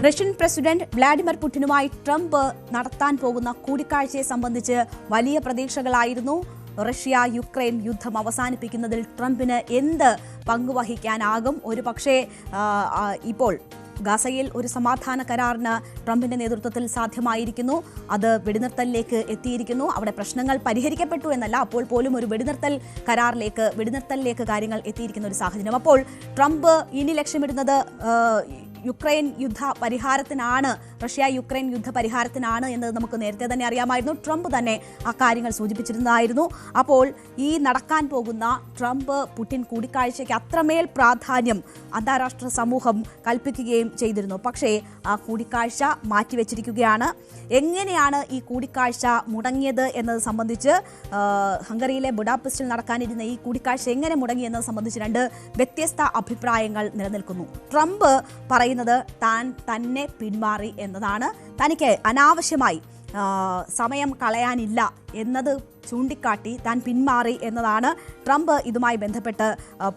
Russian president Vladimir പുടിനുമായി Trump നടത്താൻ പോകുന്ന കൂടിക്കാഴ്ചയെ സംബന്ധിച്ച് വലിയ പ്രതീക്ഷകളായിരുന്നു. റഷ്യ യുക്രൈൻ യുദ്ധം അവസാനിപ്പിക്കുന്നതിൽ ട്രംപിന് എന്ത് പങ്കുവഹിക്കാനാകും? ഒരു പക്ഷേ ഇപ്പോൾ ഗാസയിൽ ഒരു സമാധാന കരാറിന് ട്രംപിന്റെ നേതൃത്വത്തിൽ സാധ്യമായിരിക്കുന്നു. അത് വെടിനിർത്തലിലേക്ക് എത്തിയിരിക്കുന്നു. അവിടെ പ്രശ്നങ്ങൾ പരിഹരിക്കപ്പെട്ടു എന്നല്ല, അപ്പോൾ പോലും ഒരു വെടിനിർത്തലിലേക്ക് കാര്യങ്ങൾ എത്തിയിരിക്കുന്ന ഒരു സാഹചര്യം. അപ്പോൾ ട്രംപ് ഇനി ലക്ഷ്യമിടുന്നത് യുക്രൈൻ യുദ്ധ പരിഹാരത്തിനാണ്, റഷ്യ യുക്രൈൻ യുദ്ധ പരിഹാരത്തിനാണ് എന്നത് നമുക്ക് നേരത്തെ തന്നെ അറിയാമായിരുന്നു. ട്രംപ് തന്നെ ആ കാര്യങ്ങൾ സൂചിപ്പിച്ചിരുന്നതായിരുന്നു. അപ്പോൾ ഈ നടക്കാൻ പോകുന്ന ട്രംപ് പുടിൻ കൂടിക്കാഴ്ചയ്ക്ക് അത്രമേൽ പ്രാധാന്യം അന്താരാഷ്ട്ര സമൂഹം കൽപ്പിക്കുകയും ചെയ്തിരുന്നു. പക്ഷേ ആ കൂടിക്കാഴ്ച മാറ്റിവെച്ചിരിക്കുകയാണ്. എങ്ങനെയാണ് ഈ കൂടിക്കാഴ്ച മുടങ്ങിയത് എന്നത് സംബന്ധിച്ച്, ഹംഗറിയിലെ ബുഡാപെസ്റ്റിൽ നടക്കാനിരുന്ന ഈ കൂടിക്കാഴ്ച എങ്ങനെ മുടങ്ങി എന്നത് സംബന്ധിച്ച് രണ്ട് വ്യത്യസ്ത അഭിപ്രായങ്ങൾ നിലനിൽക്കുന്നു. ട്രംപ് പറയുന്നത് താൻ തന്നെ പിന്മാറി എന്നതാണ്. തനിക്ക് അനാവശ്യമായി സമയം കളയാനില്ല എന്നത് ചൂണ്ടിക്കാട്ടി താൻ പിന്മാറി എന്നതാണ് ട്രംപ് ഇതുമായി ബന്ധപ്പെട്ട്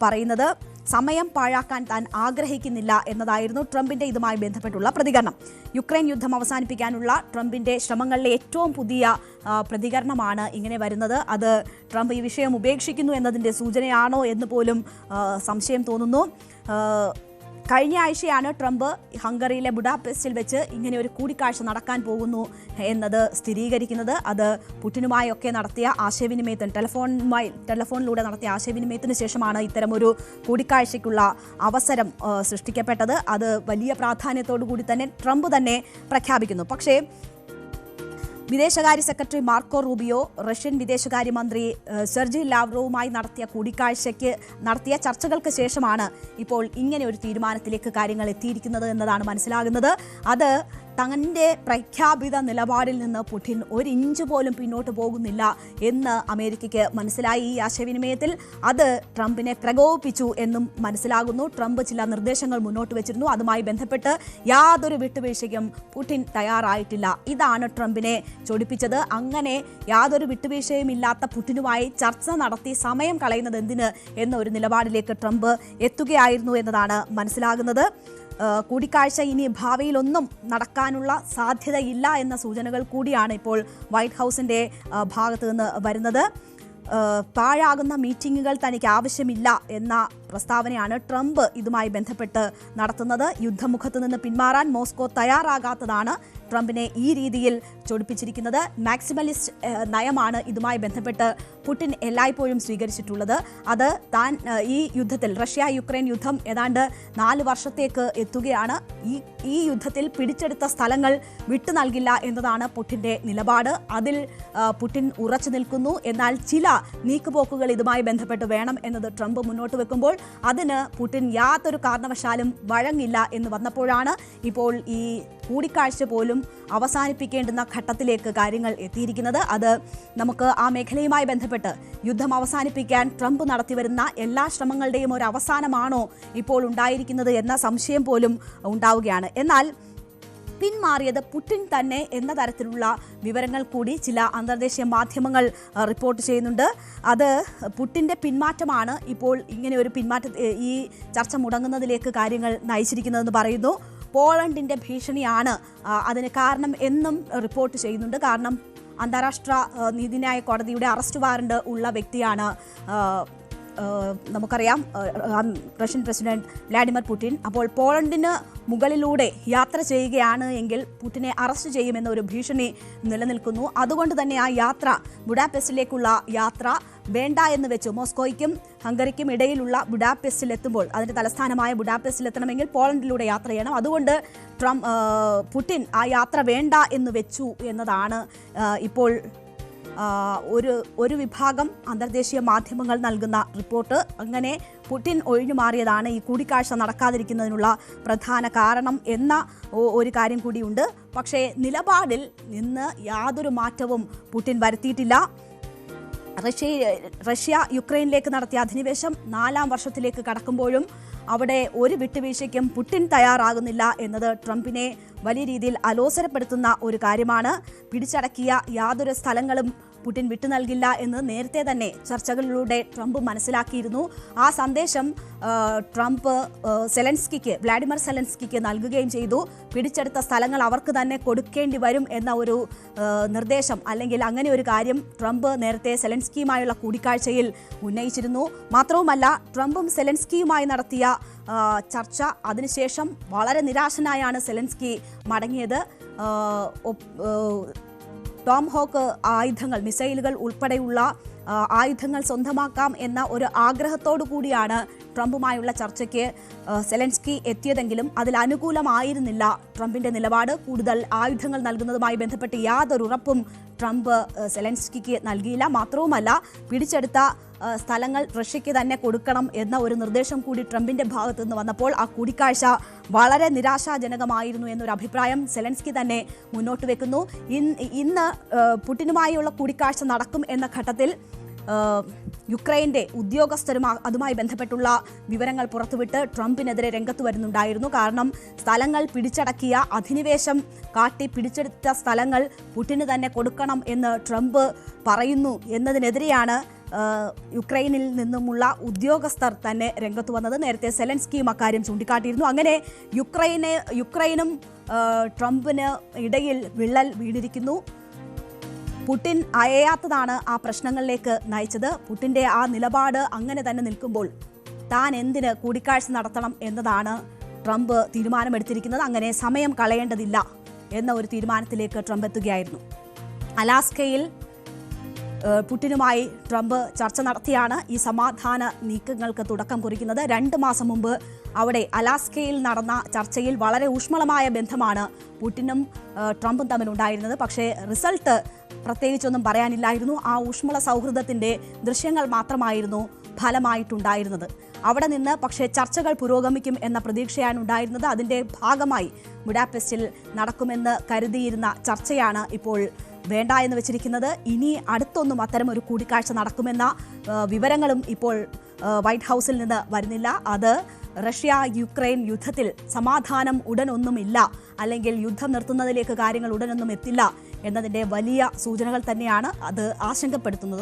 പറയുന്നത്. സമയം പാഴാക്കാൻ താൻ ആഗ്രഹിക്കുന്നില്ല എന്നതായിരുന്നു ട്രംപിന്റെ ഇതുമായി ബന്ധപ്പെട്ടുള്ള പ്രതികരണം. യുക്രൈൻ യുദ്ധം അവസാനിപ്പിക്കാനുള്ള ട്രംപിന്റെ ശ്രമങ്ങളിലെ ഏറ്റവും പുതിയ പ്രതികരണമാണ് ഇങ്ങനെ വരുന്നത്. അത് ട്രംപ് ഈ വിഷയം ഉപേക്ഷിക്കുന്നു എന്നതിൻ്റെ സൂചനയാണോ എന്ന് പോലും സംശയം തോന്നുന്നു. കഴിഞ്ഞ ആഴ്ചയാണ് ട്രംപ് ഹംഗറിയിലെ ബുഡാപെസ്റ്റിൽ വെച്ച് ഇങ്ങനെ ഒരു കൂടിക്കാഴ്ച നടക്കാൻ പോകുന്നു എന്നത് സ്ഥിരീകരിക്കുന്നത്. അത് പുടിനുമായൊക്കെ നടത്തിയ ആശയവിനിമയത്തിന് ടെലഫോണിലൂടെ നടത്തിയ ആശയവിനിമയത്തിന് ശേഷമാണ് ഇത്തരമൊരു കൂടിക്കാഴ്ചയ്ക്കുള്ള അവസരം സൃഷ്ടിക്കപ്പെട്ടത്. അത് വലിയ പ്രാധാന്യത്തോടു കൂടി തന്നെ ട്രംപ് തന്നെ പ്രഖ്യാപിക്കുന്നു. പക്ഷേ വിദേശകാര്യ സെക്രട്ടറി മാർക്കോ റൂബിയോ റഷ്യൻ വിദേശകാര്യമന്ത്രി സെർജി ലാവ്റോവുമായി നടത്തിയ ചർച്ചകൾക്ക് ശേഷമാണ് ഇപ്പോൾ ഇങ്ങനെ ഒരു തീരുമാനത്തിലേക്ക് കാര്യങ്ങൾ എത്തിയിരിക്കുന്നത് എന്നതാണ് മനസ്സിലാകുന്നത്. അത് തങ്ങളുടെ പ്രഖ്യാപിത നിലപാടിൽ നിന്ന് പുടിൻ ഒരു ഇഞ്ച് പോലും പിന്നോട്ട് പോകുന്നില്ല എന്ന് അമേരിക്കയ്ക്ക് മനസ്സിലായി. ഈ ആശയവിനിമയത്തിൽ അത് ട്രംപിനെ പ്രകോപിപ്പിച്ചു എന്നും മനസ്സിലാകുന്നു. ട്രംപ് ചില നിർദ്ദേശങ്ങൾ മുന്നോട്ട് വെച്ചിരുന്നു. അതുമായി ബന്ധപ്പെട്ട് യാതൊരു വിട്ടുവീഴ്ചയ്ക്കും പുടിൻ തയ്യാറായിട്ടില്ല. ഇതാണ് ട്രംപിനെ ചൊടിപ്പിച്ചത്. അങ്ങനെ യാതൊരു വിട്ടുവീഴ്ചയും ഇല്ലാത്ത പുടിനുമായി ചർച്ച നടത്തി സമയം കളയുന്നത് എന്തിന് എന്നൊരു നിലപാടിലേക്ക് ട്രംപ് എത്തുകയായിരുന്നു എന്നതാണ് മനസ്സിലാകുന്നത്. കൂടിക്കാഴ്ച ഇനി ഭാവിയിലൊന്നും നടക്കാനുള്ള സാധ്യതയില്ല എന്ന സൂചനകൾ കൂടിയാണ് ഇപ്പോൾ വൈറ്റ് ഹൗസിൻ്റെ ഭാഗത്തു നിന്ന് വരുന്നത്. പാഴാകുന്ന മീറ്റിങ്ങുകൾ തനിക്ക് ആവശ്യമില്ല എന്ന പ്രസ്താവനയാണ് ട്രംപ് ഇതുമായി ബന്ധപ്പെട്ട് നടത്തുന്നത്. യുദ്ധമുഖത്ത് നിന്ന് പിന്മാറാൻ മോസ്കോ തയ്യാറാകാത്തതാണ് ട്രംപിനെ ഈ രീതിയിൽ ചൊടിപ്പിച്ചിരിക്കുന്നത്. മാക്സിമലിസ്റ്റ് നയമാണ് ഇതുമായി ബന്ധപ്പെട്ട് പുടിൻ എല്ലായ്പ്പോഴും സ്വീകരിച്ചിട്ടുള്ളത്. അത് താൻ ഈ യുദ്ധത്തിൽ, റഷ്യ യുക്രൈൻ യുദ്ധം ഏതാണ്ട് 4 വർഷത്തേക്ക് എത്തുകയാണ്. ഈ യുദ്ധത്തിൽ പിടിച്ചെടുത്ത സ്ഥലങ്ങൾ വിട്ടു നൽകില്ല എന്നതാണ് പുടിൻ്റെ നിലപാട്. അതിൽ പുടിൻ ഉറച്ചു നിൽക്കുന്നു. എന്നാൽ ചില നീക്കുപോക്കുകൾ ഇതുമായി ബന്ധപ്പെട്ട് വേണം എന്നത് ട്രംപ് മുന്നോട്ട് വെക്കുമ്പോൾ അതിന് പുടിൻ യാതൊരു കാരണവശാലും വഴങ്ങില്ല എന്ന് വന്നപ്പോഴാണ് ഇപ്പോൾ ഈ കൂടിക്കാഴ്ച പോലും അവസാനിപ്പിക്കേണ്ടുന്ന ഘട്ടത്തിലേക്ക് കാര്യങ്ങൾ എത്തിയിരിക്കുന്നത്. അത് നമുക്ക് ആ മേഖലയുമായി ബന്ധപ്പെട്ട് യുദ്ധം അവസാനിപ്പിക്കാൻ ട്രംപ് നടത്തിവരുന്ന എല്ലാ ശ്രമങ്ങളുടെയും ഒരു അവസാനമാണോ ഇപ്പോൾ ഉണ്ടായിരിക്കുന്നത് എന്ന സംശയം പോലും ഉണ്ടാവുകയാണ്. എന്നാൽ പിന്മാറിയത് പുടിൻ തന്നെ എന്ന തരത്തിലുള്ള വിവരങ്ങൾ കൂടി ചില അന്തർദേശീയ മാധ്യമങ്ങൾ റിപ്പോർട്ട് ചെയ്യുന്നുണ്ട്. അത് പുടിൻ്റെ പിന്മാറ്റമാണ് ഇപ്പോൾ ഇങ്ങനെ ഒരു ഈ ചർച്ച മുടങ്ങുന്നതിലേക്ക് കാര്യങ്ങൾ നയിച്ചിരിക്കുന്നതെന്ന് പറയുന്നു. പോളണ്ടിൻ്റെ ഭീഷണിയാണ് അതിന് കാരണം എന്നും റിപ്പോർട്ട് ചെയ്യുന്നുണ്ട്. കാരണം അന്താരാഷ്ട്ര നീതിന്യായ കോടതിയുടെ അറസ്റ്റ് വാറണ്ട് ഉള്ള വ്യക്തിയാണ് നമുക്കറിയാം റഷ്യൻ പ്രസിഡന്റ് വ്ളാഡിമിർ പുടിൻ. അപ്പോൾ പോളണ്ടിന് മുകളിലൂടെ യാത്ര ചെയ്യുകയാണ് എങ്കിൽ പുടിനെ അറസ്റ്റ് ചെയ്യുമെന്ന ഒരു ഭീഷണി നിലനിൽക്കുന്നു. അതുകൊണ്ട് തന്നെ ആ യാത്ര, ബുഡാപെസ്റ്റിലേക്കുള്ള യാത്ര വേണ്ട എന്ന് വെച്ചു. മോസ്കോയ്ക്കും ഹംഗറിക്കും ഇടയിലുള്ള ബുഡാപെസ്റ്റിലെത്തുമ്പോൾ, അതിൻ്റെ തലസ്ഥാനമായ ബുഡാപെസ്റ്റിലെത്തണമെങ്കിൽ പോളണ്ടിലൂടെ യാത്ര ചെയ്യണം. അതുകൊണ്ട് പുടിൻ ആ യാത്ര വേണ്ട എന്ന് വെച്ചു എന്നതാണ് ഇപ്പോൾ ഒരു വിഭാഗം അന്തർദേശീയ മാധ്യമങ്ങൾ നൽകുന്ന റിപ്പോർട്ട്. അങ്ങനെ പുടിൻ ഒഴിഞ്ഞു മാറിയതാണ് ഈ കൂടിക്കാഴ്ച നടക്കാതിരിക്കുന്നതിനുള്ള പ്രധാന കാരണം എന്ന ഒരു കാര്യം കൂടിയുണ്ട്. പക്ഷേ നിലപാടിൽ നിന്ന് യാതൊരു മാറ്റവും പുടിൻ വരുത്തിയിട്ടില്ല. റഷ്യ യുക്രൈനിലേക്ക് നടത്തിയ അധിനിവേശം 4ാം വർഷത്തിലേക്ക് കടക്കുമ്പോഴും അവിടെ ഒരു വിട്ടുവീഴ്ചയ്ക്കും പുടിൻ തയ്യാറാകുന്നില്ല എന്നത് ട്രംപിനെ വലിയ രീതിയിൽ അലോസരപ്പെടുത്തുന്ന ഒരു കാര്യമാണ്. പിടിച്ചടക്കിയ യാതൊരു സ്ഥലങ്ങളും പുടിൻ വിട്ടു നൽകില്ല എന്ന് നേരത്തെ തന്നെ ചർച്ചകളിലൂടെ ട്രംപ് മനസ്സിലാക്കിയിരുന്നു. ആ സന്ദേശം ട്രംപ് വ്ളാഡിമിർ സെലൻസ്കിക്ക് നൽകുകയും ചെയ്തു. പിടിച്ചെടുത്ത സ്ഥലങ്ങൾ അവർക്ക് തന്നെ കൊടുക്കേണ്ടി വരും എന്ന ഒരു നിർദ്ദേശം, അല്ലെങ്കിൽ അങ്ങനെ ഒരു കാര്യം ട്രംപ് നേരത്തെ സെലൻസ്കിയുമായുള്ള കൂടിക്കാഴ്ചയിൽ ഉന്നയിച്ചിരുന്നു. മാത്രവുമല്ല, ട്രംപും സെലൻസ്കിയുമായി നടത്തിയ ചർച്ച അതിനുശേഷം വളരെ നിരാശനായാണ് സെലൻസ്കി മടങ്ങിയത്. ടോം ഹോക്ക് ആയുധങ്ങൾ, മിസൈലുകൾ ഉൾപ്പെടെയുള്ള ആയുധങ്ങൾ സ്വന്തമാക്കാം എന്ന ഒരു ആഗ്രഹത്തോടു കൂടിയാണ് ട്രംപുമായുള്ള ചർച്ചയ്ക്ക് സെലൻസ്കി എത്തിയതെങ്കിലും അതിൽ അനുകൂലമായിരുന്നില്ല ട്രംപിന്റെ നിലപാട്. കൂടുതൽ ആയുധങ്ങൾ നൽകുന്നതുമായി ബന്ധപ്പെട്ട് യാതൊരു ഉറപ്പും ട്രംപ് സെലൻസ്കിക്ക് നൽകിയില്ല. മാത്രവുമല്ല, പിടിച്ചെടുത്ത സ്ഥലങ്ങൾ റഷ്യയ്ക്ക് തന്നെ കൊടുക്കണം എന്ന ഒരു നിർദ്ദേശം കൂടി ട്രംപിന്റെ ഭാഗത്തു നിന്ന് വന്നപ്പോൾ ആ കൂടിക്കാഴ്ച വളരെ നിരാശാജനകമായിരുന്നു എന്നൊരു അഭിപ്രായം സെലൻസ്കി തന്നെ മുന്നോട്ട് വെക്കുന്നു. ഇന്ന് പുടിനുമായുള്ള കൂടിക്കാഴ്ച നടക്കും എന്ന ഘട്ടത്തിൽ യുക്രൈൻ്റെ ഉദ്യോഗസ്ഥരും അതുമായി ബന്ധപ്പെട്ടുള്ള വിവരങ്ങൾ പുറത്തുവിട്ട് ട്രംപിനെതിരെ രംഗത്ത് വരുന്നുണ്ടായിരുന്നു. കാരണം സ്ഥലങ്ങൾ പിടിച്ചടക്കിയ, അധിനിവേശം കാട്ടി പിടിച്ചെടുത്ത സ്ഥലങ്ങൾ പുടിന് തന്നെ കൊടുക്കണം എന്ന് ട്രംപ് പറയുന്നു എന്നതിനെതിരെയാണ് യുക്രൈനിൽ നിന്നുമുള്ള ഉദ്യോഗസ്ഥർ തന്നെ രംഗത്ത് വന്നത്. നേരത്തെ സെലൻസ്കിയും അക്കാര്യം ചൂണ്ടിക്കാട്ടിയിരുന്നു. അങ്ങനെ യുക്രൈനും ട്രംപിന് ഇടയിൽ വിള്ളൽ വീണിരിക്കുന്നു. പുടിൻ അയയാത്തതാണ് ആ പ്രശ്നങ്ങളിലേക്ക് നയിച്ചത്. പുടിൻ്റെ ആ നിലപാട് അങ്ങനെ തന്നെ നിൽക്കുമ്പോൾ താൻ എന്തിന് കൂടിക്കാഴ്ച നടത്തണം എന്നതാണ് ട്രംപ് തീരുമാനമെടുത്തിരിക്കുന്നത്. അങ്ങനെ സമയം കളയേണ്ടതില്ല എന്ന ഒരു തീരുമാനത്തിലേക്ക് ട്രംപ് എത്തുകയായിരുന്നു. അലാസ്കയിൽ പുടിനുമായി ട്രംപ് ചർച്ച നടത്തിയാണ് ഈ സമാധാന നീക്കങ്ങൾക്ക് തുടക്കം കുറിക്കുന്നത്. 2 മാസം മുമ്പ് അവിടെ അലാസ്കയിൽ നടന്ന ചർച്ചയിൽ വളരെ ഊഷ്മളമായ ബന്ധമാണ് പുടിനും ട്രംപും തമ്മിലുണ്ടായിരുന്നത്. പക്ഷേ റിസൾട്ട് പ്രത്യേകിച്ചൊന്നും പറയാനില്ലായിരുന്നു. ആ ഊഷ്മള സൗഹൃദത്തിൻ്റെ ദൃശ്യങ്ങൾ മാത്രമായിരുന്നു ഫലമായിട്ടുണ്ടായിരുന്നത്. അവിടെ നിന്ന് പക്ഷേ ചർച്ചകൾ പുരോഗമിക്കും എന്ന പ്രതീക്ഷയാണ് ഉണ്ടായിരുന്നത്. അതിൻ്റെ ഭാഗമായി ബുഡാപെസ്റ്റിൽ നടക്കുമെന്ന് കരുതിയിരുന്ന ചർച്ചയാണ് ഇപ്പോൾ വേണ്ട എന്ന് വെച്ചിരിക്കുന്നത്. ഇനി അടുത്തൊന്നും അത്തരമൊരു കൂടിക്കാഴ്ച നടക്കുമെന്ന വിവരങ്ങളും ഇപ്പോൾ വൈറ്റ് ഹൗസിൽ നിന്ന് വരുന്നില്ല. അത് റഷ്യ യുക്രൈൻ യുദ്ധത്തിൽ സമാധാനം ഉടനൊന്നുമില്ല, അല്ലെങ്കിൽ യുദ്ധം നിർത്തുന്നതിലേക്ക് കാര്യങ്ങൾ ഉടനൊന്നും എത്തില്ല എന്നതിൻ്റെ വലിയ സൂചനകൾ തന്നെയാണ് അത് ആശങ്കപ്പെടുത്തുന്നത്.